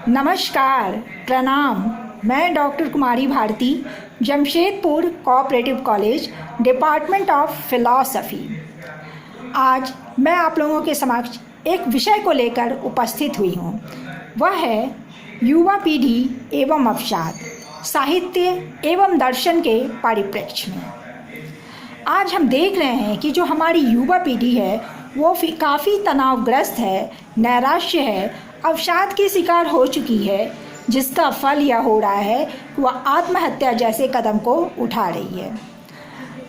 नमस्कार, प्रणाम। मैं doctor Kumari Bharati, Jamshedpur cooperative college, department of philosophy. आज मैं आप लोगों के समक्ष एक विषय को लेकर उपस्थित हुई हूँ। वह है युवा पीढ़ी एवं अवसाद, साहित्य एवं दर्शन के परिप्रेक्ष्य में। आज हम देख रहे हैं कि जो हमारी युवा पीढ़ी है वो काफ़ी तनावग्रस्त है, नैराश्य है, अवसाद की शिकार हो चुकी है, जिसका फल यह हो रहा है कि वह आत्महत्या जैसे कदम को उठा रही है।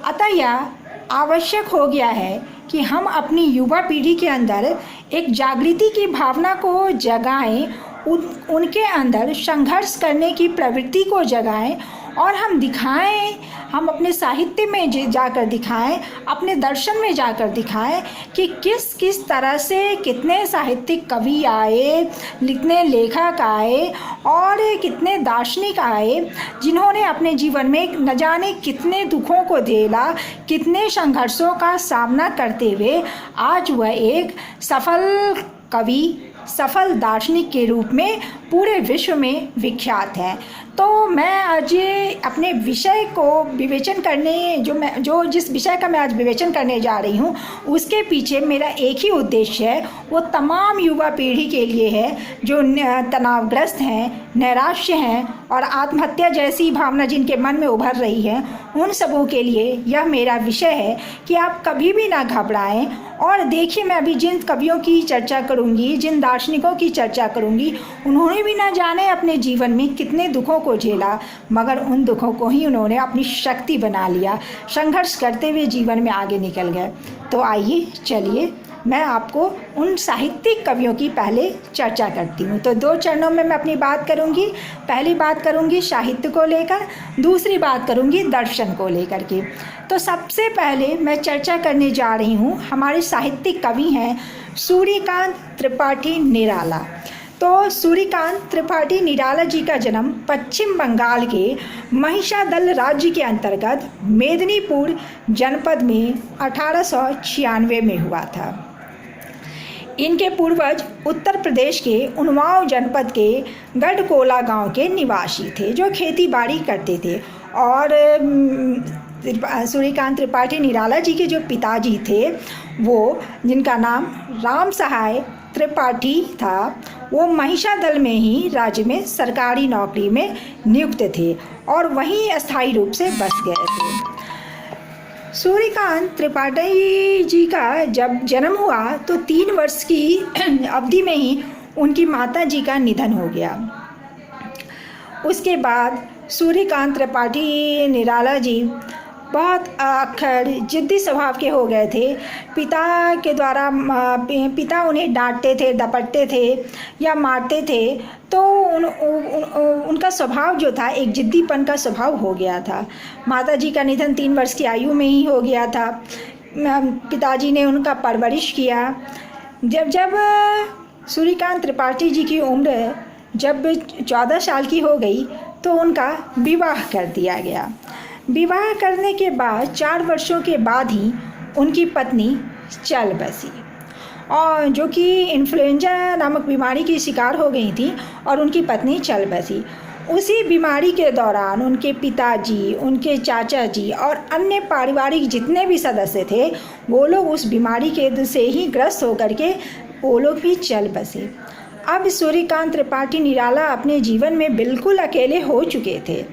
अतः यह आवश्यक हो गया है कि हम अपनी युवा पीढ़ी के अंदर एक जागृति की भावना को जगाएं, उनके अंदर संघर्ष करने की प्रवृत्ति को जगाएं और हम दिखाएं, हम अपने साहित्य में जाकर दिखाएं, अपने दर्शन में जाकर दिखाएं कि किस किस तरह से कितने साहित्यिक कवि आए, कितने लेखक आए और कितने दार्शनिक आए, जिन्होंने अपने जीवन में न जाने कितने दुखों को झेला, कितने संघर्षों का सामना करते हुए आज वह एक सफल कवि, सफल दार्शनिक के रूप में पूरे विश्व में विख्यात है। तो मैं आज अपने विषय को विवेचन करने जिस विषय का मैं आज विवेचन करने जा रही हूँ, उसके पीछे मेरा एक ही उद्देश्य है, वो तमाम युवा पीढ़ी के लिए है जो तनावग्रस्त हैं, नैराश्य हैं और आत्महत्या जैसी भावना जिनके मन में उभर रही है, उन सबों के लिए यह मेरा विषय है कि आप कभी भी ना घबराएं। और देखिए, मैं अभी जिन कवियों की चर्चा करूंगी, जिन दार्शनिकों की चर्चा करूंगी, उन्होंने भी ना जाने अपने जीवन में कितने दुखों को झेला, मगर उन दुखों को ही उन्होंने अपनी शक्ति बना लिया, संघर्ष करते हुए जीवन में आगे निकल गए। तो आइए चलिए मैं आपको उन साहित्यिक कवियों की पहले चर्चा करती हूँ। तो दो चरणों में मैं अपनी बात करूँगी। पहली बात करूँगी साहित्य को लेकर, दूसरी बात करूँगी दर्शन को लेकर के। तो सबसे पहले मैं चर्चा करने जा रही हूँ, हमारे साहित्यिक कवि हैं सूर्यकांत त्रिपाठी निराला। तो सूर्यकांत त्रिपाठी निराला जी का जन्म पश्चिम बंगाल के महिषादल राज्य के अंतर्गत मेदिनीपुर जनपद में 1896 में हुआ था। इनके पूर्वज उत्तर प्रदेश के उन्नाव जनपद के गढ़कोला गांव के निवासी थे, जो खेती बाड़ी करते थे। और सूर्यकांत त्रिपाठी निराला जी के जो पिताजी थे, वो जिनका नाम राम सहाय त्रिपाठी था, वो महिषादल में ही राज्य में सरकारी नौकरी में नियुक्त थे और वहीं अस्थायी रूप से बस गए थे। सूर्यकांत त्रिपाठी जी का जब जन्म हुआ तो 3 वर्ष की अवधि में ही उनकी माता जी का निधन हो गया। उसके बाद सूर्यकांत त्रिपाठी निराला जी बहुत अक्खड़, जिद्दी स्वभाव के हो गए थे। पिता के द्वारा पिता उन्हें डांटते थे, डपटते थे या मारते थे, तो उनका स्वभाव जो था एक जिद्दीपन का स्वभाव हो गया था। माताजी का निधन 3 वर्ष की आयु में ही हो गया था। पिताजी ने उनका परवरिश किया। जब सूर्यकांत त्रिपाठी जी की उम्र जब 14 साल की हो गई तो उनका विवाह कर दिया गया। विवाह करने के बाद 4 वर्षों के बाद ही उनकी पत्नी चल बसी, और जो कि इन्फ्लुएंजा नामक बीमारी की शिकार हो गई थी और उनकी पत्नी चल बसी। उसी बीमारी के दौरान उनके पिताजी, उनके चाचा जी और अन्य पारिवारिक जितने भी सदस्य थे, वो लोग उस बीमारी के से ही ग्रस्त होकर के वो लोग भी चल बसे। अब सूर्यकांत त्रिपाठी निराला अपने जीवन में बिल्कुल अकेले हो चुके थे।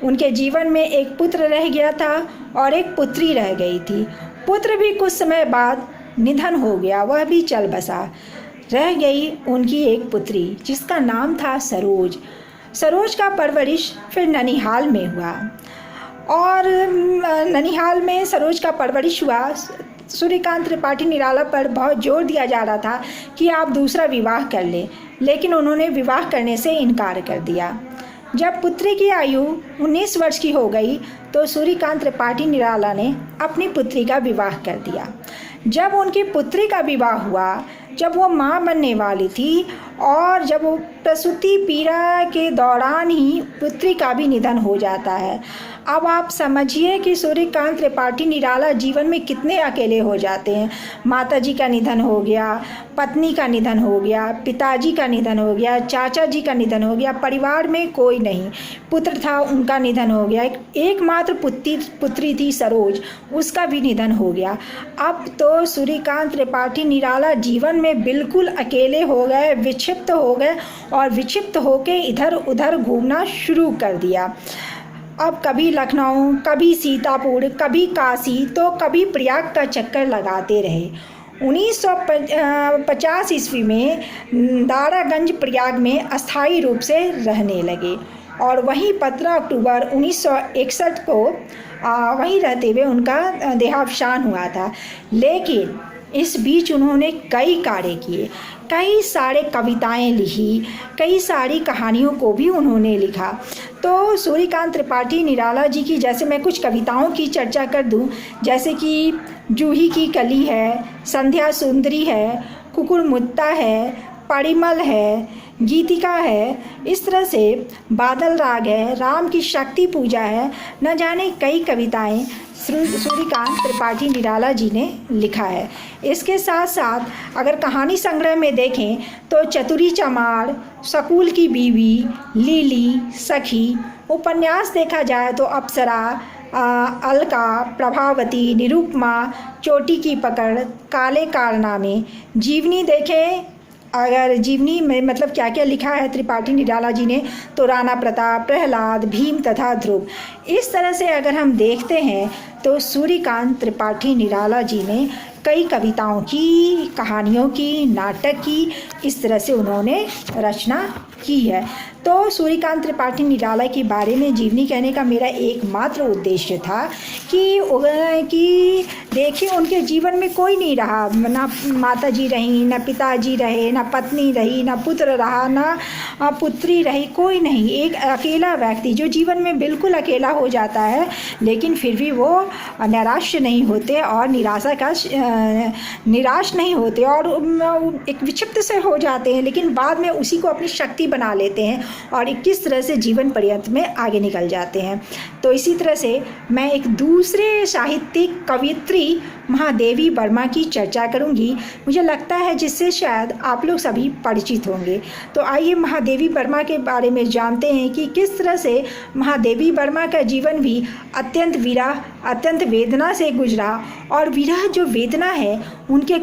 उनके जीवन में एक पुत्र रह गया था और एक पुत्री रह गई थी। पुत्र भी कुछ समय बाद निधन हो गया, वह भी चल बसा। रह गई उनकी एक पुत्री जिसका नाम था सरोज। सरोज का परवरिश फिर ननिहाल में हुआ और ननिहाल में सरोज का परवरिश हुआ। सूर्यकांत त्रिपाठी निराला पर बहुत जोर दिया जा रहा था कि आप दूसरा विवाह कर लें, लेकिन उन्होंने विवाह करने से इनकार कर दिया। जब पुत्री की आयु 19 वर्ष की हो गई तो सूर्यकांत त्रिपाठी निराला ने अपनी पुत्री का विवाह कर दिया। जब उनकी पुत्री का विवाह हुआ, जब वो माँ बनने वाली थी और जब वो प्रसूति पीड़ा के दौरान ही पुत्री का भी निधन हो जाता है। अब आप समझिए कि सूर्यकांत त्रिपाठी निराला जीवन में कितने अकेले हो जाते हैं। माताजी का निधन हो गया, पत्नी का निधन हो गया, पिताजी का निधन हो गया, चाचा जी का निधन हो गया, परिवार में कोई नहीं, पुत्र था उनका निधन हो गया, एकमात्र पुत्री थी सरोज, उसका भी निधन हो गया। अब तो सूर्यकांत त्रिपाठी निराला जीवन में बिल्कुल अकेले हो गए, विक्षिप्त हो गए और विक्षिप्त होकर इधर उधर घूमना शुरू कर दिया। अब कभी लखनऊ, कभी सीतापुर, कभी काशी तो कभी प्रयाग का चक्कर लगाते रहे। 1950 ईस्वी में दारागंज प्रयाग में अस्थायी रूप से रहने लगे और वहीं 15 अक्टूबर 1961 को वहीं रहते हुए उनका देहावसान हुआ था। लेकिन इस बीच उन्होंने कई कार्य किए, कई सारे कविताएं लिखी, कई सारी कहानियों को भी उन्होंने लिखा। तो सूर्यकांत त्रिपाठी निराला जी की जैसे मैं कुछ कविताओं की चर्चा कर दूं, जैसे कि जूही की कली है, संध्या सुंदरी है, कुकुरमुत्ता है, परिमल है, गीतिका है, इस तरह से बादल राग है, राम की शक्ति पूजा है, न जाने कई कविताएं सूर्यकांत त्रिपाठी निराला जी ने लिखा है। इसके साथ साथ अगर कहानी संग्रह में देखें तो चतुरी चमार, सकूल की बीवी, लीली, सखी, उपन्यास देखा जाए तो अप्सरा, अलका, प्रभावती, निरुपमा, चोटी की पकड़, काले कारनामे, जीवनी देखें अगर जीवनी में मतलब क्या क्या लिखा है त्रिपाठी निराला जी ने तो राणा प्रताप, प्रहलाद, भीम तथा ध्रुव। इस तरह से अगर हम देखते हैं तो सूर्यकांत त्रिपाठी निराला जी ने कई कविताओं की, कहानियों की, नाटक की, इस तरह से उन्होंने रचना की है। तो सूर्यकांत त्रिपाठी निराला के बारे में जीवनी कहने का मेरा एकमात्र उद्देश्य था कि देखिए उनके जीवन में कोई नहीं रहा, ना माता जी रही, ना पिताजी रहे, ना पत्नी रही, ना पुत्र रहा, ना पुत्री रही, कोई नहीं। एक अकेला व्यक्ति जो जीवन में बिल्कुल अकेला हो जाता है, लेकिन फिर भी वो निराश नहीं होते और निराश नहीं होते और एक विक्षिप्त से हो जाते हैं, लेकिन बाद में उसी को अपनी शक्ति बना लेते हैं और किस तरह से जीवन पर्यंत में आगे निकल जाते हैं। तो इसी तरह से मैं एक दूसरे साहित्यिक कवियत्री महादेवी वर्मा की चर्चा करूंगी, मुझे लगता है जिससे शायद आप लोग सभी परिचित होंगे। तो आइए महादेवी वर्मा के बारे में जानते हैं कि किस तरह से महादेवी वर्मा का जीवन भी अत्यंत विरह, अत्यंत वेदना से गुजरा और विरह जो वेदना है उनके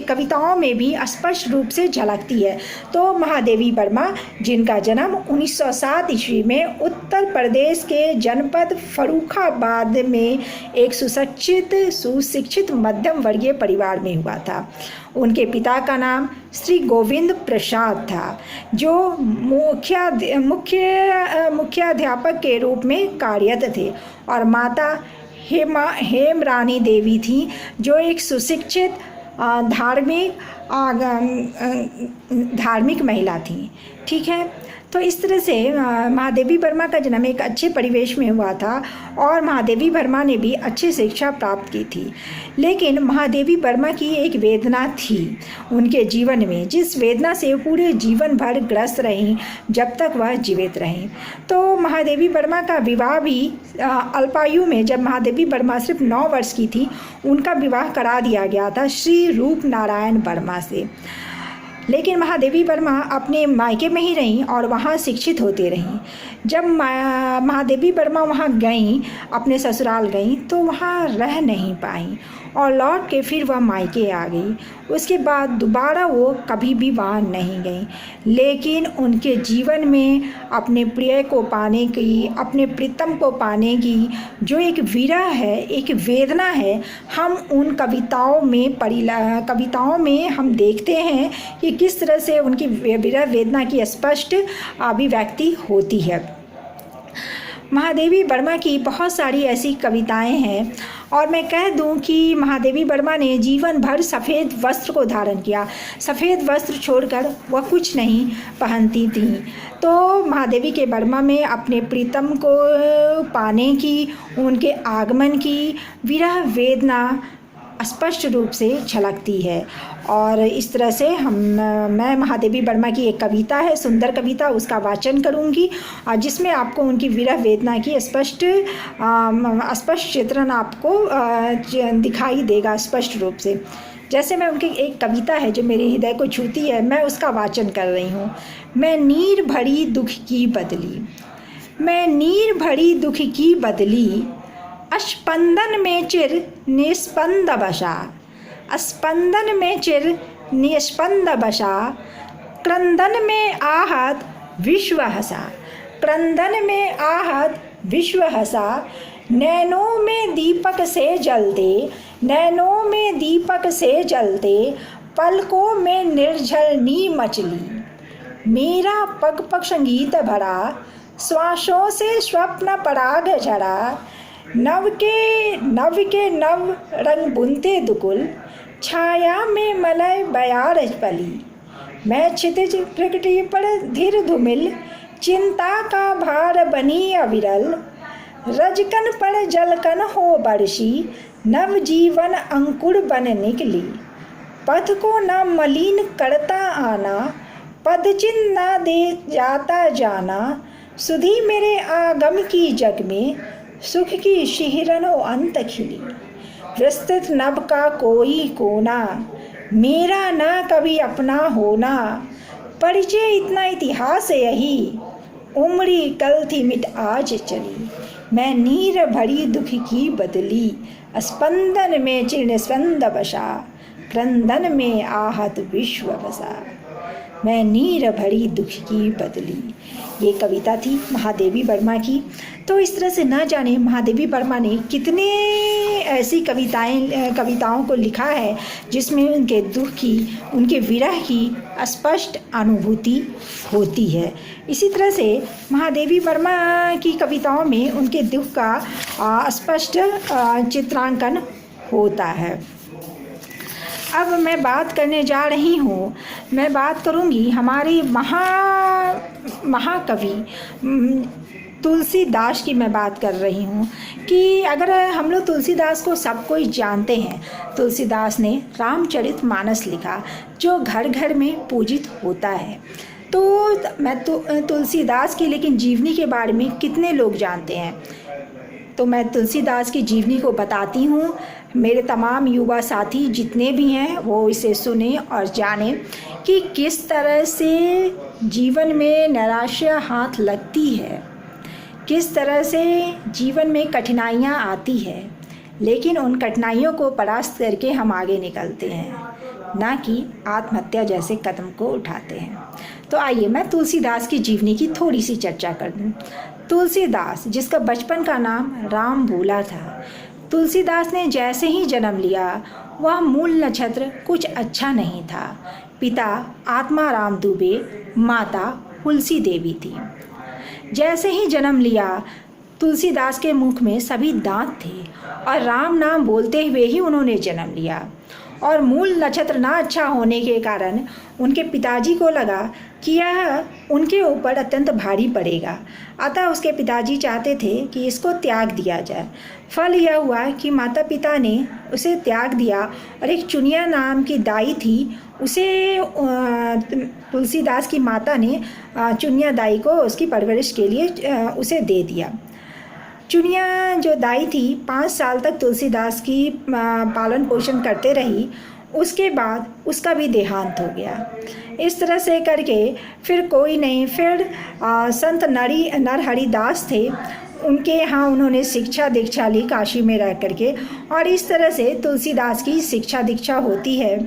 कविताओं में भी स्पष्ट रूप से झलकती है। तो महादेवी वर्मा जिनका जन्म 1907 ईस्वी में उत्तर प्रदेश के जनपद फर्रुखाबाद में एक सुशिक्षित मध्यम वर्गीय परिवार में हुआ था। उनके पिता का नाम श्री गोविंद प्रसाद था, जो मुख्याध्यापक के रूप में कार्यरत थे और माता हेम रानी देवी थी, जो एक सुशिक्षित धार्मिक महिला थी। ठीक है, तो इस तरह से महादेवी वर्मा का जन्म एक अच्छे परिवेश में हुआ था और महादेवी वर्मा ने भी अच्छी शिक्षा प्राप्त की थी। लेकिन महादेवी वर्मा की एक वेदना थी उनके जीवन में, जिस वेदना से पूरे जीवन भर ग्रस्त रहीं जब तक वह जीवित रहीं। तो महादेवी वर्मा का विवाह भी अल्पायु में, जब महादेवी वर्मा सिर्फ 9 वर्ष की थी, उनका विवाह करा दिया गया था श्री रूप नारायण वर्मा से। लेकिन महादेवी वर्मा अपने मायके में ही रहीं और वहाँ शिक्षित होती रहीं। जब महादेवी वर्मा वहाँ गईं, अपने ससुराल गईं, तो वहाँ रह नहीं पाईं और लौट के फिर वह मायके आ गई। उसके बाद दोबारा वो कभी भी वहाँ नहीं गईं। लेकिन उनके जीवन में अपने प्रिय को पाने की, अपने प्रीतम को पाने की जो एक विरह है, एक वेदना है, हम उन कविताओं में हम देखते हैं कि किस तरह से उनकी विरह वेदना की स्पष्ट अभिव्यक्ति होती है। महादेवी वर्मा की बहुत सारी ऐसी कविताएं हैं और मैं कह दूं कि महादेवी वर्मा ने जीवन भर सफ़ेद वस्त्र को धारण किया। सफ़ेद वस्त्र छोड़कर वह कुछ नहीं पहनती थीं। तो महादेवी के वर्मा में अपने प्रीतम को पाने की, उनके आगमन की विरह वेदना स्पष्ट रूप से झलकती है और इस तरह से मैं महादेवी वर्मा की एक कविता है, सुंदर कविता, उसका वाचन करूँगी और जिसमें आपको उनकी विरह वेदना की स्पष्ट चित्रण आपको दिखाई देगा स्पष्ट रूप से। जैसे मैं उनकी एक कविता है जो मेरे हृदय को छूती है, मैं उसका वाचन कर रही हूँ। मैं नीर भरी दुख की बदली, मैं नीर भरी दुख की बदली, स्पंदन में चिर निस्पंद बसा, स्पंदन में चिर निस्पंद बसा, क्रंदन में आहत विश्व हसा, क्रंदन में आहत विश्व हसा, नैनों में दीपक से जलते, नैनों में दीपक से जलते, पलकों में निर्झर नी मचली, मेरा पग पग संगीत भरा, श्वासों से स्वप्न पराग झरा, नव के नव रंग बुनते दुकुल, छाया में मलय बयार पली, मैं क्षितिज प्रकृति पर धीर धुमिल, चिंता का भार बनी अविरल, रजकन पर जलकन हो बरसी, नव जीवन अंकुर बन निकली, पथ को न मलिन करता आना, पद चिन्ह न दे जाता जाना, सुधी मेरे आगम की जग में, सुख की शिहरनो अंत खिली, विस्तृत नभ का कोई कोना, मेरा ना कभी अपना होना, परिचय इतना इतिहास यही, उम्री कल थी मिट आज चली, मैं नीर भरी दुख की बदली, स्पंदन में चिर स्पंद बसा, क्रंदन में आहत विश्व बसा, मैं नीर भरी दुख की बदली। ये कविता थी महादेवी वर्मा की। तो इस तरह से न जाने महादेवी वर्मा ने कितने ऐसी कविताओं को लिखा है जिसमें उनके दुख की, उनके विरह की स्पष्ट अनुभूति होती है। इसी तरह से महादेवी वर्मा की कविताओं में उनके दुख का स्पष्ट चित्रांकन होता है। अब मैं बात करने जा रही हूँ, मैं बात करूँगी हमारे महाकवि तुलसीदास की मैं बात कर रही हूँ कि अगर हम लोग तुलसीदास को सब कोई जानते हैं। तुलसीदास ने रामचरितमानस लिखा जो घर घर में पूजित होता है। तो मैं तुलसीदास की लेकिन जीवनी के बारे में कितने लोग जानते हैं, तो मैं तुलसीदास की जीवनी को बताती हूँ। मेरे तमाम युवा साथी जितने भी हैं वो इसे सुने और जाने कि किस तरह से जीवन में निराशा हाथ लगती है, किस तरह से जीवन में कठिनाइयाँ आती है, लेकिन उन कठिनाइयों को परास्त करके हम आगे निकलते हैं, ना कि आत्महत्या जैसे कदम को उठाते हैं। तो आइए मैं तुलसीदास की जीवनी की थोड़ी सी चर्चा कर दूँ। तुलसीदास, जिसका बचपन का नाम राम भूला था, तुलसीदास ने जैसे ही जन्म लिया वह मूल नक्षत्र कुछ अच्छा नहीं था। पिता आत्माराम दुबे, माता तुलसी देवी थी। जैसे ही जन्म लिया तुलसीदास के मुख में सभी दांत थे और राम नाम बोलते हुए ही उन्होंने जन्म लिया। और मूल नक्षत्र ना अच्छा होने के कारण उनके पिताजी को लगा कि यह उनके ऊपर अत्यंत भारी पड़ेगा, अतः उसके पिताजी चाहते थे कि इसको त्याग दिया जाए। फल यह हुआ कि माता पिता ने उसे त्याग दिया और एक चुनिया नाम की दाई थी, उसे तुलसीदास की माता ने चुनिया दाई को उसकी परवरिश के लिए उसे दे दिया। चुनिया जो दाई थी 5 साल तक तुलसीदास की पालन पोषण करते रही। उसके बाद उसका भी देहांत हो गया। इस तरह से करके फिर कोई नहीं, फिर संत नरहरिदास थे, उनके यहाँ उन्होंने शिक्षा दीक्षा ली काशी में रह करके, और इस तरह से तुलसीदास की शिक्षा दीक्षा होती है।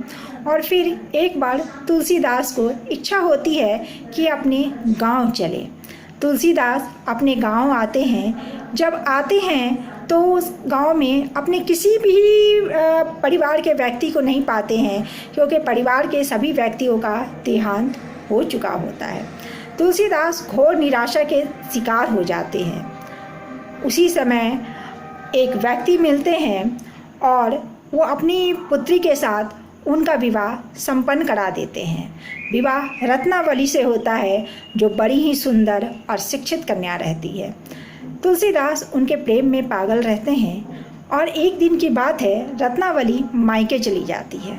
और फिर एक बार तुलसीदास को इच्छा होती है कि अपने गांव चले। तुलसीदास अपने गांव आते हैं। जब आते हैं तो उस गांव में अपने किसी भी परिवार के व्यक्ति को नहीं पाते हैं, क्योंकि परिवार के सभी व्यक्तियों का देहांत हो चुका होता है। तुलसीदास घोर निराशा के शिकार हो जाते हैं। उसी समय एक व्यक्ति मिलते हैं और वो अपनी पुत्री के साथ उनका विवाह संपन्न करा देते हैं। विवाह रत्नावली से होता है, जो बड़ी ही सुंदर और शिक्षित कन्या रहती है। तुलसीदास उनके प्रेम में पागल रहते हैं और एक दिन की बात है, रत्नावली मायके चली जाती है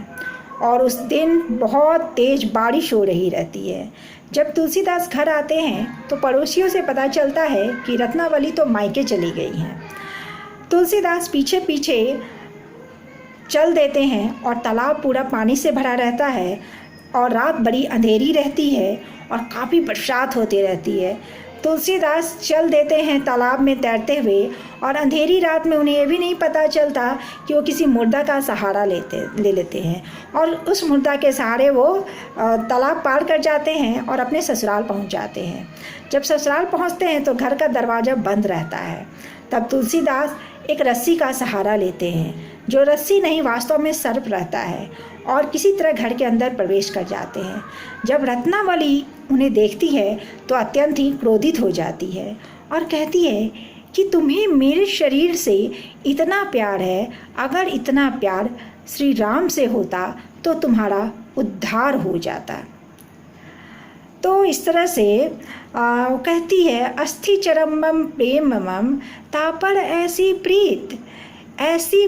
और उस दिन बहुत तेज़ बारिश हो रही रहती है। जब तुलसीदास घर आते हैं तो पड़ोसियों से पता चलता है कि रत्नावली तो मायके चली गई हैं। तुलसीदास पीछे पीछे चल देते हैं और तालाब पूरा पानी से भरा रहता है और रात बड़ी अंधेरी रहती है और काफ़ी बरसात होती रहती है। तुलसीदास चल देते हैं तालाब में तैरते हुए और अंधेरी रात में उन्हें ये भी नहीं पता चलता कि वो किसी मुर्दा का सहारा ले लेते हैं और उस मुर्दा के सहारे वो तालाब पार कर जाते हैं और अपने ससुराल पहुंच जाते हैं। जब ससुराल पहुंचते हैं तो घर का दरवाज़ा बंद रहता है। तब तुलसीदास एक रस्सी का सहारा लेते हैं, जो रस्सी नहीं वास्तव में सर्प रहता है, और किसी तरह घर के अंदर प्रवेश कर जाते हैं। जब रत्नावली उन्हें देखती है तो अत्यंत ही क्रोधित हो जाती है और कहती है कि तुम्हें मेरे शरीर से इतना प्यार है, अगर इतना प्यार श्री राम से होता तो तुम्हारा उद्धार हो जाता। तो इस तरह से वो कहती है, अस्थि चरमम प्रेम मम तापर ऐसी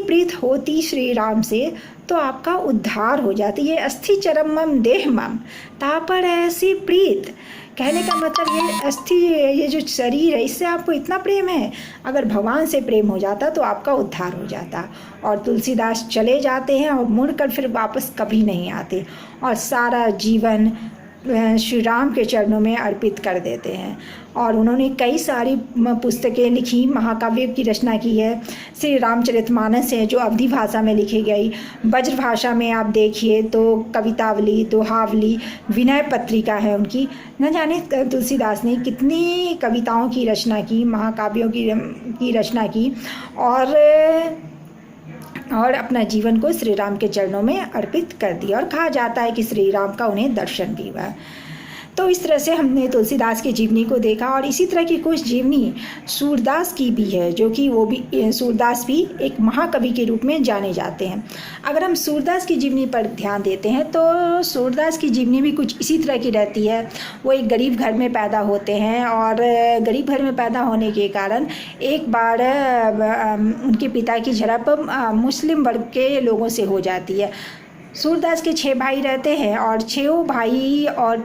प्रीत होती श्री राम से तो आपका उद्धार हो जाती है। अस्थि चरमम देह मम तापर ऐसी प्रीत, कहने का मतलब ये अस्थि, ये जो शरीर है इससे आपको इतना प्रेम है, अगर भगवान से प्रेम हो जाता तो आपका उद्धार हो जाता। और तुलसीदास चले जाते हैं और मुड़कर फिर वापस कभी नहीं आते और सारा जीवन श्री राम के चरणों में अर्पित कर देते हैं। और उन्होंने कई सारी पुस्तकें लिखी, महाकाव्य की रचना की है। श्री रामचरितमानस है जो अवधी भाषा में लिखी गई, ब्रज भाषा में आप देखिए तो कवितावली, दोहावली, विनय पत्रिका है उनकी। न जाने तुलसीदास ने कितनी कविताओं की रचना की, महाकाव्यों की रचना की और अपना जीवन को श्री राम के चरणों में अर्पित कर दिया। और कहा जाता है कि श्री राम का उन्हें दर्शन भी हुआ। तो इस तरह से हमने तुलसीदास की जीवनी को देखा और इसी तरह की कुछ जीवनी सूरदास की भी है, जो कि वो भी सूरदास भी एक महाकवि के रूप में जाने जाते हैं। अगर हम सूरदास की जीवनी पर ध्यान देते हैं तो सूरदास की जीवनी भी कुछ इसी तरह की रहती है। वो एक गरीब घर में पैदा होते हैं और गरीब घर में पैदा होने के कारण एक बार उनके पिता की झड़प मुस्लिम वर्ग के लोगों से हो जाती है। सूरदास के 6 भाई रहते हैं और 6 भाई और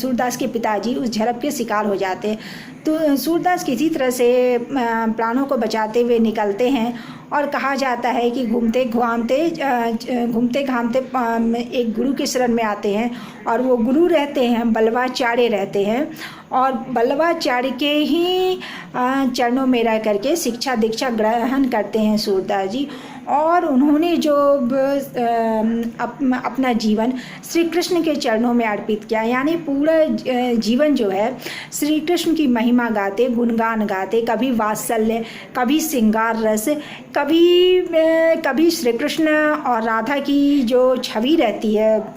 सूरदास के पिताजी उस झड़प के शिकार हो जाते हैं। तो सूरदास किसी तरह से प्राणों को बचाते हुए निकलते हैं और कहा जाता है कि घूमते घामते एक गुरु के शरण में आते हैं और वो गुरु रहते हैं बल्लवाचार्य रहते हैं और बल्लवाचार्य के ही चरणों में रह करके शिक्षा दीक्षा ग्रहण करते हैं सूरदास जी। और उन्होंने जो अपना जीवन श्री कृष्ण के चरणों में अर्पित किया, यानी पूरा जीवन जो है श्री कृष्ण की महिमा गाते, गुणगान गाते, कभी वात्सल्य, कभी श्रृंगार रस, कभी श्री कृष्ण और राधा की जो छवि रहती है,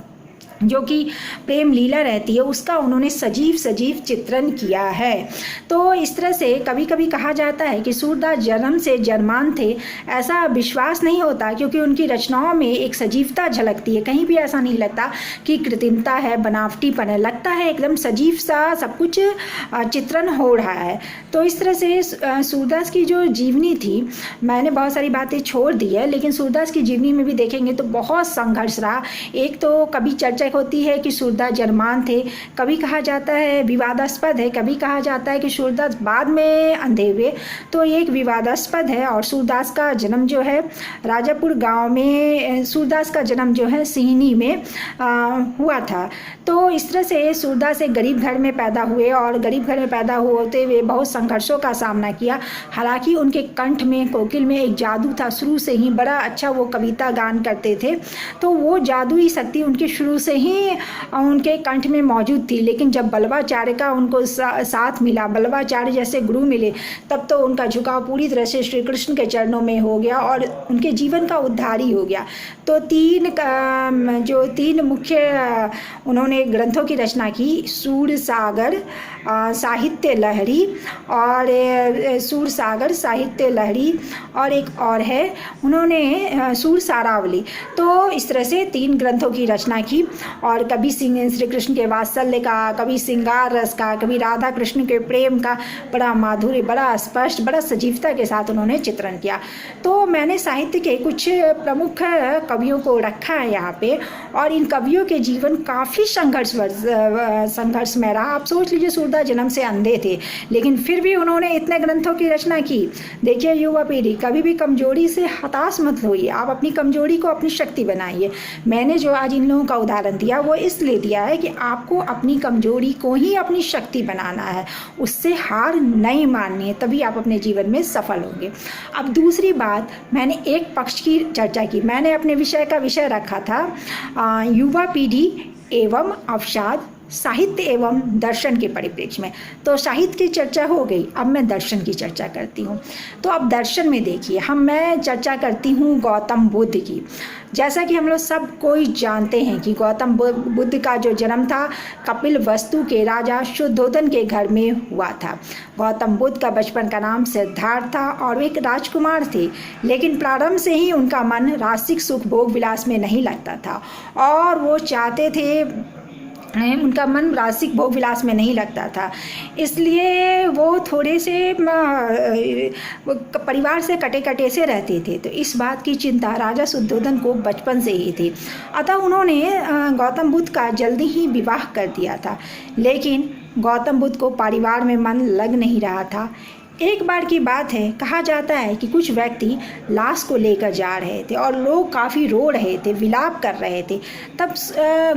जो कि प्रेम लीला रहती है, उसका उन्होंने सजीव चित्रण किया है। तो इस तरह से कभी कभी कहा जाता है कि सूरदास जन्म से जन्मान थे, ऐसा विश्वास नहीं होता क्योंकि उनकी रचनाओं में एक सजीवता झलकती है। कहीं भी ऐसा नहीं लगता कि कृत्रिमता है, बनावटीपन है, लगता है एकदम सजीव सा सब कुछ चित्रण हो रहा है। तो इस तरह से सूरदास की जो जीवनी थी, मैंने बहुत सारी बातें छोड़ दी है, लेकिन सूरदास की जीवनी में भी देखेंगे तो बहुत संघर्ष रहा। एक तो कभी चर्चा होती है कि सूरदास जन्मान थे, कभी कहा जाता है विवादास्पद है, कभी कहा जाता है कि सूरदास बाद में अंधे हुए, तो ये एक विवादास्पद है। और सूरदास का जन्म जो है राजापुर गांव में, सूरदास का जन्म जो है सिहनी में हुआ था। तो इस तरह से सूरदास एक गरीब घर में पैदा हुए और गरीब घर में पैदा होते हुए बहुत संघर्षों का सामना किया। हालांकि उनके कंठ में, कोकिल में एक जादू था, शुरू से ही बड़ा अच्छा वो कविता गान करते थे, तो वो जादुई शक्ति उनके शुरू से ही उनके कंठ में मौजूद थी। लेकिन जब बल्लवाचार्य का उनको साथ मिला, बल्लवाचार्य जैसे गुरु मिले, तब तो उनका झुकाव पूरी तरह से श्री कृष्ण के चरणों में हो गया और उनके जीवन का उद्धार ही हो गया। तो तीन मुख्य उन्होंने ग्रंथों की रचना की, सूरसागर साहित्य लहरी और सूरसागर साहित्य लहरी, और एक और है उन्होंने सूरसारावली। तो इस तरह से 3 ग्रंथों की रचना की और कभी श्री कृष्ण के वात्सल्य का, कभी श्रृंगार रस का, कभी राधा कृष्ण के प्रेम का बड़ा माधुर्य, बड़ा स्पष्ट, बड़ा सजीवता के साथ उन्होंने चित्रण किया। तो मैंने साहित्य के कुछ प्रमुख कवियों को रखा है यहाँ पे, और इन कवियों के जीवन काफ़ी संघर्षमय रहा। आप सोच लीजिए, सूरदास जन्म से अंधे थे, लेकिन फिर भी उन्होंने इतने ग्रंथों की रचना की। देखिए युवा पीढ़ी, कभी भी कमजोरी से हताश मत होइए, आप अपनी कमजोरी को अपनी शक्ति बनाइए। मैंने जो आज इन लोगों का उदाहरण दिया वो इसलिए दिया है कि आपको अपनी कमजोरी को ही अपनी शक्ति बनाना है, उससे हार नहीं माननी है, तभी आप अपने जीवन में सफल होंगे। अब दूसरी बात, मैंने एक पक्ष की चर्चा की। मैंने अपने विषय का विषय रखा था युवा पीढ़ी एवं अवसाद, साहित्य एवं दर्शन के परिप्रेक्ष्य में। तो साहित्य की चर्चा हो गई, अब मैं दर्शन की चर्चा करती हूँ। तो अब दर्शन में देखिए, मैं चर्चा करती हूँ गौतम बुद्ध की। जैसा कि हम लोग सब कोई जानते हैं कि गौतम बुद्ध का जो जन्म था कपिल वस्तु के राजा शुद्धोधन के घर में हुआ था। गौतम बुद्ध का बचपन का नाम सिद्धार्थ था और वे एक राजकुमार थे, लेकिन प्रारंभ से ही उनका मन रासिक सुख भोग विलास में नहीं लगता था, और वो चाहते थे, उनका मन रासिक भोग विलास में नहीं लगता था, इसलिए वो थोड़े से परिवार से कटे कटे से रहते थे। तो इस बात की चिंता राजा शुद्धोधन को बचपन से ही थी, अतः उन्होंने गौतम बुद्ध का जल्दी ही विवाह कर दिया था। लेकिन गौतम बुद्ध को परिवार में मन लग नहीं रहा था। एक बार की बात है, कहा जाता है कि कुछ व्यक्ति लाश को लेकर जा रहे थे और लोग काफ़ी रो रहे थे, विलाप कर रहे थे। तब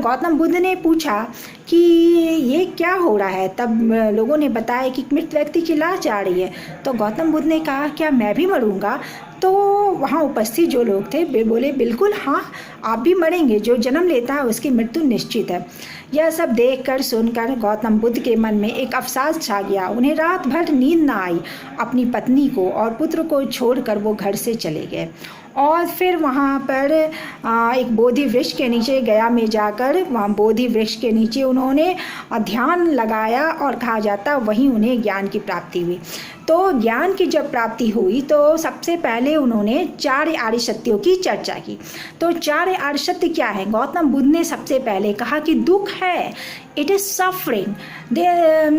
गौतम बुद्ध ने पूछा कि ये क्या हो रहा है। तब लोगों ने बताया कि मृत व्यक्ति की लाश जा रही है। तो गौतम बुद्ध ने कहा, क्या मैं भी मरूंगा? तो वहाँ उपस्थित जो लोग थे बोले, बिल्कुल हाँ, आप भी मरेंगे, जो जन्म लेता है उसकी मृत्यु निश्चित है। यह सब देखकर सुनकर गौतम बुद्ध के मन में एक अवसाद छा गया। उन्हें रात भर नींद ना आई। अपनी पत्नी को और पुत्र को छोड़कर वो घर से चले गए और फिर वहाँ पर एक बोधि वृक्ष के नीचे, गया में जाकर वहाँ बोधि वृक्ष के नीचे उन्होंने ध्यान लगाया और कहा जाता वहीं उन्हें ज्ञान की प्राप्ति हुई। तो ज्ञान की जब प्राप्ति हुई तो सबसे पहले उन्होंने 4 आर्य सत्यों की चर्चा की। तो 4 आर्य सत्य क्या है? गौतम बुद्ध ने सबसे पहले कहा कि दुख है, इट इज़ सफरिंग,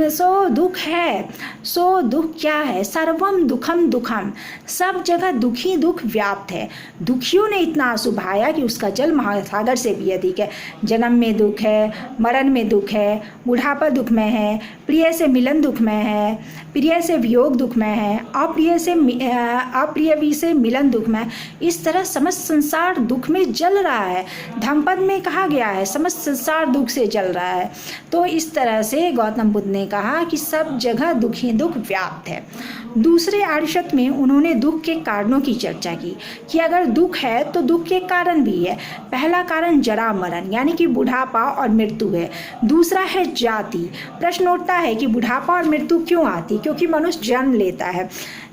सो दुख है। सो दुख क्या है? सर्वम दुखम दुखम, सब जगह दुखी दुख व्याप्त है। दुखियों ने इतना आंसू बहाया कि उसका जल महासागर से भी अधिक है। जन्म में दुख है, मरण में दुख है, बुढ़ापा दुखमय है, प्रिय से मिलन दुखमय है, प्रिय से वियोग दुखमय है, अप्रिय से मिलन दुखमय। इस तरह समस्त संसार दुख में जल रहा है। धम्मपद में कहा गया है समस्त संसार दुख से जल रहा है। तो इस तरह से गौतम बुद्ध ने कहा कि सब जगह दुख ही दुख व्याप्त है। दूसरे आर्षद में उन्होंने दुख के कारणों की चर्चा की कि अगर दुख है तो दुख के कारण भी है। पहला कारण जरा मरण यानी कि बुढ़ापा और मृत्यु है। दूसरा है जाति। प्रश्न उठता है कि बुढ़ापा और मृत्यु क्यों आती? क्योंकि मनुष्य जन्म लेता है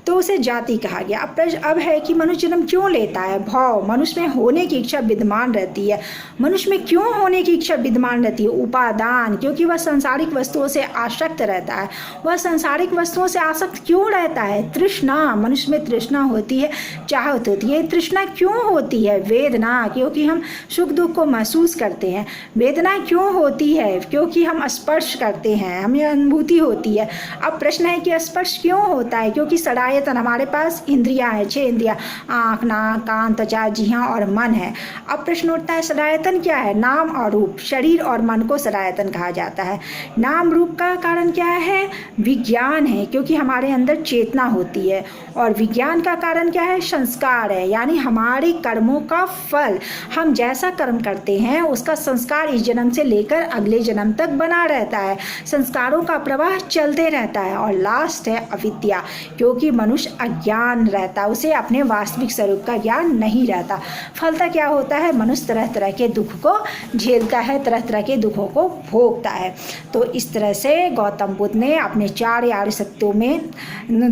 तो उसे जाति कहा गया। अब प्रश्न अब है कि मनुष्य जन्म क्यों लेता है? भाव, मनुष्य में होने की इच्छा विद्यमान रहती है। मनुष्य में क्यों होने की इच्छा विद्यमान रहती है? उपादान, क्योंकि वह सांसारिक वस्तुओं से आसक्त रहता है। वह सांसारिक वस्तुओं से आसक्त क्यों रहता है? तृष्णा, मनुष्य में तृष्णा होती है, चाहत होती है। तृष्णा क्यों होती है? वेदना, क्योंकि हम सुख दुख को महसूस करते हैं। वेदना क्यों होती है? क्योंकि हम स्पर्श करते हैं, हमें अनुभूति होती है। अब प्रश्न है कि स्पर्श क्यों होता है? क्योंकि सड़ायतन, हमारे पास इंद्रियां हैं, 6 इंद्रियां, आँख, नाक, कान, त्वचा, जिह्वा और मन है। अब प्रश्न उठता है सड़ायतन क्या है? नाम और रूप, शरीर और मन को सड़ायतन कहा जाता है। नाम रूप का कारण क्या है? विज्ञान है, क्योंकि हमारे अंदर चेतना होती है। और विज्ञान का कारण क्या है? संस्कार है, यानी हमारे कर्मों का फल। हम जैसा कर्म करते हैं उसका संस्कार इस जन्म से लेकर अगले जन्म तक बना रहता है। संस्कारों का प्रवाह चलते रहता है। और लास्ट है अविद्या, क्योंकि मनुष्य अज्ञान रहता, उसे अपने वास्तविक स्वरूप का ज्ञान नहीं रहता। फलता क्या होता है? मनुष्य तरह तरह के दुख को झेलता है, तरह तरह के दुखों को भोगता है। तो इस तरह से गौतम बुद्ध ने अपने 4 आर्य सत्यों में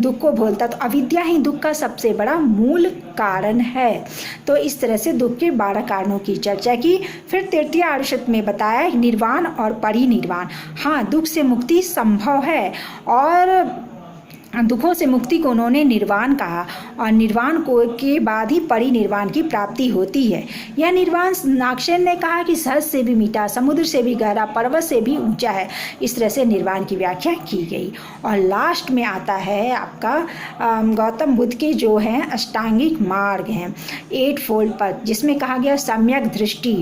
दुख को भोलता। तो अविद्या ही दुख का सबसे बड़ा मूल कारण है। तो इस तरह से दुख के 12 कारणों की चर्चा की। फिर 3 आर्य सत्य में बताया निर्वाण और परिनिर्वाण। हाँ, दुख से मुक्ति संभव है और दुखों से मुक्ति को उन्होंने निर्वाण कहा और निर्वाण को के बाद ही परिनिर्वाण की प्राप्ति होती है। यह निर्वाण नागसेन ने कहा कि सहज से भी मीठा, समुद्र से भी गहरा, पर्वत से भी ऊंचा है। इस तरह से निर्वाण की व्याख्या की गई। और लास्ट में आता है आपका गौतम बुद्ध के जो हैं अष्टांगिक मार्ग हैं 8 फोल्ड पथ, जिसमें कहा गया सम्यक दृष्टि,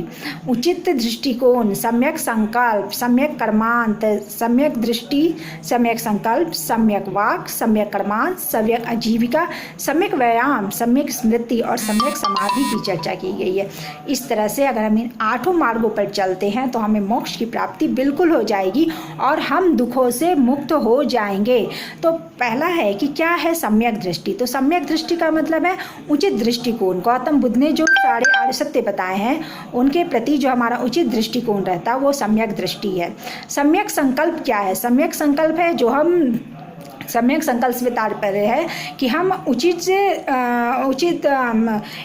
उचित दृष्टिकोण, सम्यक संकल्प, सम्यक कर्मांत, सम्यक दृष्टि, सम्यक संकल्प, सम्यक वाक, सम्यक कर्मांत, सम्यक आजीविका, सम्यक व्यायाम, सम्यक स्मृति और सम्यक समाधि की चर्चा की गई है। इस तरह से अगर हम इन 8 मार्गों पर चलते हैं तो हमें मोक्ष की प्राप्ति बिल्कुल हो जाएगी और हम दुखों से मुक्त हो जाएंगे। तो पहला है कि क्या है सम्यक दृष्टि। तो सम्यक दृष्टि का मतलब है उचित दृष्टिकोण। गौतम बुद्ध ने जो 8 सत्य बताए हैं उनके प्रति जो हमारा उचित दृष्टिकोण रहता है वो सम्यक दृष्टि है। सम्यक संकल्प क्या है। सम्यक संकल्प है जो हम सम्यक संकल्प से तात्पर्य है कि हम उचित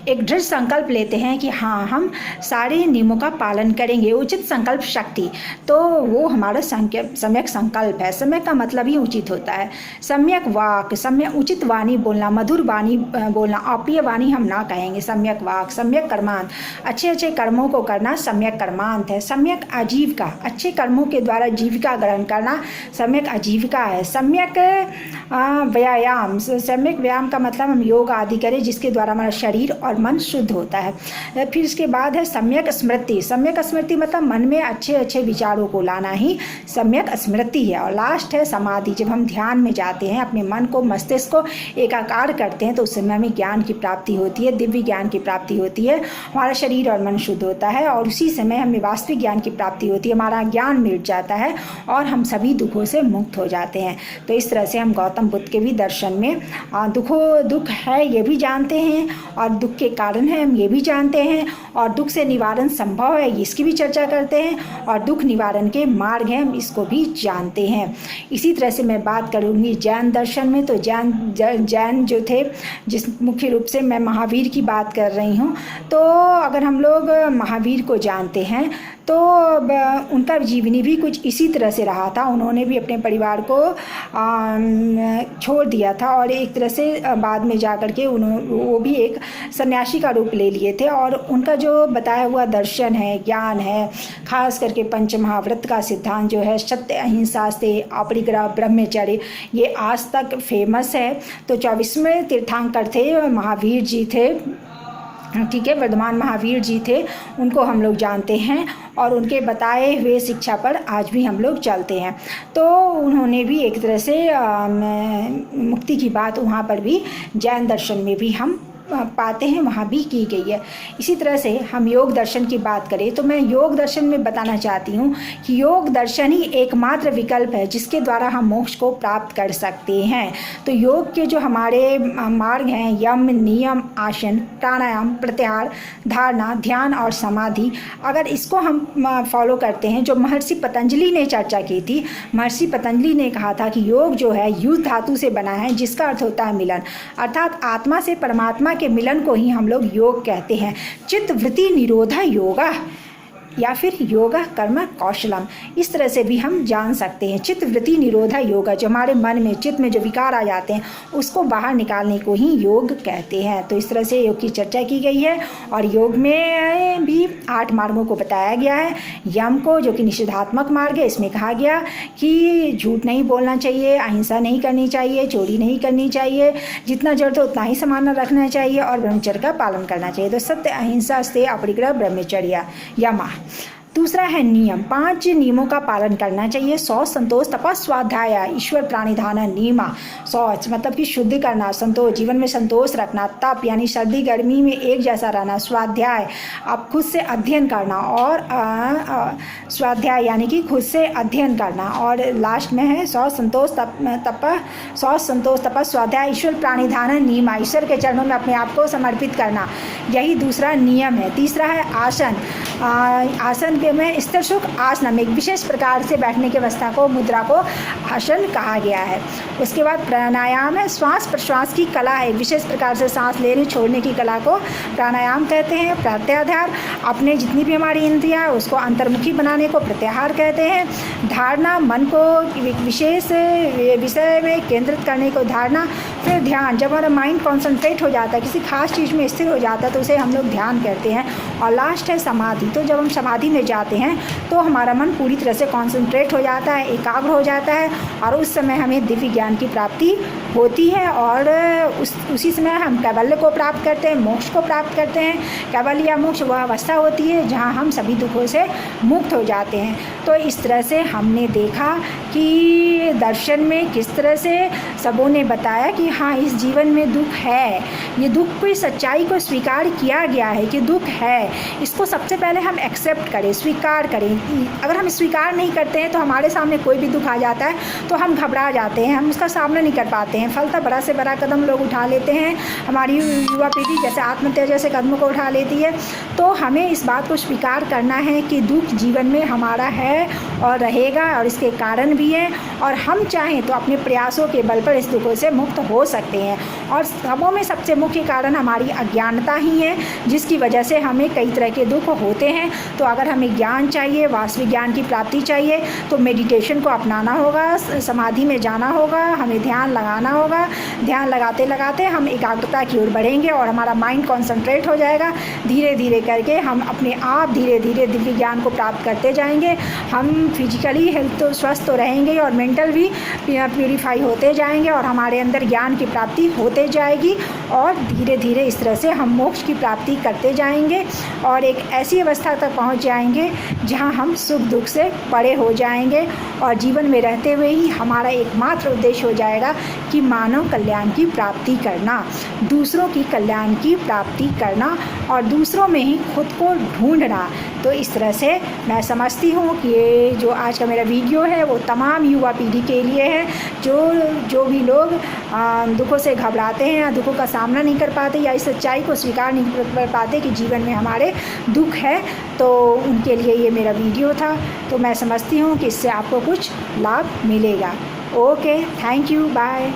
एक दृढ़ संकल्प लेते हैं कि हाँ हम सारे नियमों का पालन करेंगे। उचित संकल्प शक्ति, तो वो हमारा सम्यक संकल्प है। सम्यक का मतलब ही उचित होता है। सम्यक वाक, सम्यक उचित वाणी बोलना, मधुर वाणी बोलना, अप्रिय वाणी हम ना कहेंगे, सम्यक वाक। सम्यक कर्मांत, अच्छे अच्छे कर्मों को करना सम्यक कर्मांत है। सम्यक आजीविका, अच्छे कर्मों के द्वारा जीविका ग्रहण करना सम्यक आजीविका है। सम्यक व्यायाम, सम्यक व्यायाम का मतलब हम योग आदि करें जिसके द्वारा हमारा शरीर और मन शुद्ध होता है। फिर इसके बाद है सम्यक स्मृति। सम्यक स्मृति मतलब मन में अच्छे अच्छे विचारों को लाना ही सम्यक स्मृति है। और लास्ट है समाधि। जब हम ध्यान में जाते हैं, अपने मन को, मस्तिष्क को एकाकार करते हैं तो उस समय हमें ज्ञान की प्राप्ति होती है, दिव्य ज्ञान की प्राप्ति होती है। हमारा शरीर और मन शुद्ध होता है और उसी समय हमें वास्तविक ज्ञान की प्राप्ति होती है। हमारा ज्ञान मिट जाता है और हम सभी दुखों से मुक्त हो जाते हैं। तो इस तरह से हम गौतम बुद्ध के भी दर्शन में दुख है ये भी जानते हैं और दुख के कारण है हम ये भी जानते हैं और दुख से निवारण संभव है इसकी भी चर्चा करते हैं और दुख निवारण के मार्ग हैं हम इसको भी जानते हैं। इसी तरह से मैं बात करूँगी जैन दर्शन में। तो जैन जो थे, जिस मुख्य रूप से मैं महावीर की बात कर रही हूँ, तो अगर हम लोग महावीर को जानते हैं तो उनका जीवनी भी कुछ इसी तरह से रहा था। उन्होंने भी अपने परिवार को छोड़ दिया था और एक तरह से बाद में जाकर के वो भी एक सन्यासी का रूप ले लिए थे। और उनका जो बताया हुआ दर्शन है, ज्ञान है, खास करके पंचमहाव्रत का सिद्धांत जो है, सत्य, अहिंसा से अपरिग्रह, ब्रह्मचर्य, ये आज तक फेमस है। तो 24वें तीर्थंकर थे, महावीर जी थे, ठीक है, वर्धमान महावीर जी थे, उनको हम लोग जानते हैं और उनके बताए हुए शिक्षा पर आज भी हम लोग चलते हैं। तो उन्होंने भी एक तरह से मुक्ति की बात वहाँ पर भी जैन दर्शन में भी हम पाते हैं, वहाँ भी की गई है। इसी तरह से हम योग दर्शन की बात करें तो मैं योग दर्शन में बताना चाहती हूँ कि योग दर्शन ही एकमात्र विकल्प है जिसके द्वारा हम मोक्ष को प्राप्त कर सकते हैं। तो योग के जो हमारे मार्ग हैं, यम, नियम, आसन, प्राणायाम, प्रत्याहार, धारणा, ध्यान और समाधि, अगर इसको हम फॉलो करते हैं, जो महर्षि पतंजलि ने चर्चा की थी, महर्षि पतंजलि ने कहा था कि योग जो है युद्ध धातु से बना है जिसका अर्थ होता है मिलन, अर्थात आत्मा से परमात्मा के मिलन को ही हम लोग योग कहते हैं। चित्त वृत्ति निरोधा योगा या फिर योगा कर्म कौशलम, इस तरह से भी हम जान सकते हैं। चित्त वृत्ति निरोधा योगा, जो हमारे मन में, चित्त में जो विकार आ जाते हैं उसको बाहर निकालने को ही योग कहते हैं। तो इस तरह से योग की चर्चा की गई है और योग में भी 8 मार्गों को बताया गया है। यम को, जो कि निषेधात्मक मार्ग है, इसमें कहा गया कि झूठ नहीं बोलना चाहिए, अहिंसा नहीं करनी चाहिए, चोरी नहीं करनी चाहिए, जितना जरूरत हो उतना ही सामान रखना चाहिए और ब्रह्मचर्य का पालन करना चाहिए। तो सत्य, अहिंसा से अपरिग्रह, ब्रह्मचर्य, यमा। दूसरा है नियम, 5 नियमों का पालन करना चाहिए। शौच, संतोष, तपस, स्वाध्याय, ईश्वर प्राणिधान, नियमा। शौच मतलब कि शुद्ध करना, संतोष, जीवन में संतोष रखना, तप यानी सर्दी गर्मी में एक जैसा रहना, स्वाध्याय आप खुद से अध्ययन करना और स्वाध्याय यानी कि खुद से अध्ययन करना, और लास्ट में है शौच, संतोष, शौच, संतोष, तपस, स्वाध्याय, ईश्वर प्राणिधान, नियमा, ईश्वर के चरणों में अपने आप को समर्पित करना, यही दूसरा नियम है। तीसरा है आसन, आसन के में स्थिर सुख आसन, एक विशेष प्रकार से बैठने की अवस्था को, मुद्रा को आसन कहा गया है। उसके बाद प्राणायाम है, श्वास प्रश्वास की कला है, विशेष प्रकार से सांस लेने छोड़ने की कला को प्राणायाम कहते हैं। प्रत्याहार, अपने जितनी भी हमारी इंद्रियाँ उसको अंतर्मुखी बनाने को प्रत्याहार कहते हैं। धारणा, मन को विशेष विषय में केंद्रित करने को धारणा। फिर ध्यान, जब हमारा माइंड कॉन्सेंट्रेट हो जाता है, किसी खास चीज़ में स्थिर हो जाता है तो उसे हम लोग ध्यान कहते हैं। और लास्ट है समाधि। तो जब हम समाधि में जाते हैं तो हमारा मन पूरी तरह से कॉन्सेंट्रेट हो जाता है, एकाग्र हो जाता है और उस समय हमें दिव्य ज्ञान की प्राप्ति होती है और उसी समय हम कैवल्य को प्राप्त करते हैं, मोक्ष को प्राप्त करते हैं। कैवल्य या मोक्ष वह अवस्था होती है जहाँ हम सभी दुखों से मुक्त हो जाते हैं। तो इस तरह से हमने देखा कि दर्शन में किस तरह से सबों ने बताया कि हाँ, इस जीवन में दुख है, ये दुख की सच्चाई को स्वीकार किया गया है कि दुख है। इसको सबसे पहले हम एक्सेप्ट करें, स्वीकार करें। अगर हम स्वीकार नहीं करते हैं तो हमारे सामने कोई भी दुख आ जाता है तो हम घबरा जाते हैं, हम उसका सामना नहीं कर पाते हैं। फलतः बड़ा से बड़ा कदम लोग उठा लेते हैं। हमारी युवा पीढ़ी जैसे आत्महत्या जैसे कदमों को उठा लेती है। तो हमें इस बात को स्वीकार करना है कि दुख जीवन में हमारा है और रहेगा और इसके कारण भी हैं और हम चाहें तो अपने प्रयासों के बल पर इस दुखों से मुक्त हो सकते हैं। और सबों में सबसे मुख्य कारण हमारी अज्ञानता ही है, जिसकी वजह से हमें कई तरह के दुख होते हैं। तो अगर हमें ज्ञान चाहिए, वास्तविक ज्ञान की प्राप्ति चाहिए तो मेडिटेशन को अपनाना होगा, समाधि में जाना होगा, हमें ध्यान लगाना होगा। ध्यान लगाते लगाते हम एकाग्रता की ओर बढ़ेंगे और हमारा माइंड कॉन्सेंट्रेट हो जाएगा। धीरे धीरे करके हम अपने आप धीरे धीरे दिव्य ज्ञान को प्राप्त करते जाएंगे। हम फिजिकली हेल्थ तो स्वस्थ तो रहेंगे और मेंटल भी प्यूरीफाई होते जाएंगे और हमारे अंदर ज्ञान की प्राप्ति होते जाएगी और धीरे धीरे इस तरह से हम मोक्ष की प्राप्ति करते जाएंगे और एक ऐसी अवस्था तक पहुंच जाएंगे जहां हम सुख दुख से परे हो जाएंगे और जीवन में रहते हुए ही हमारा एकमात्र उद्देश्य हो जाएगा कि मानव कल्याण की प्राप्ति करना, दूसरों की कल्याण की प्राप्ति करना और दूसरों में ही खुद को ढूंढना। तो इस तरह से मैं समझती हूँ कि ये जो आज का मेरा वीडियो है वो तमाम युवा पीढ़ी के लिए है, जो भी लोग दुखों से घबराते हैं या दुखों का सामना नहीं कर पाते या इस सच्चाई को स्वीकार नहीं कर पाते कि जीवन में हमारे दुख है, तो उनके लिए ये मेरा वीडियो था। तो मैं समझती हूँ कि इससे आपको कुछ लाभ मिलेगा। Okay, thank you, bye.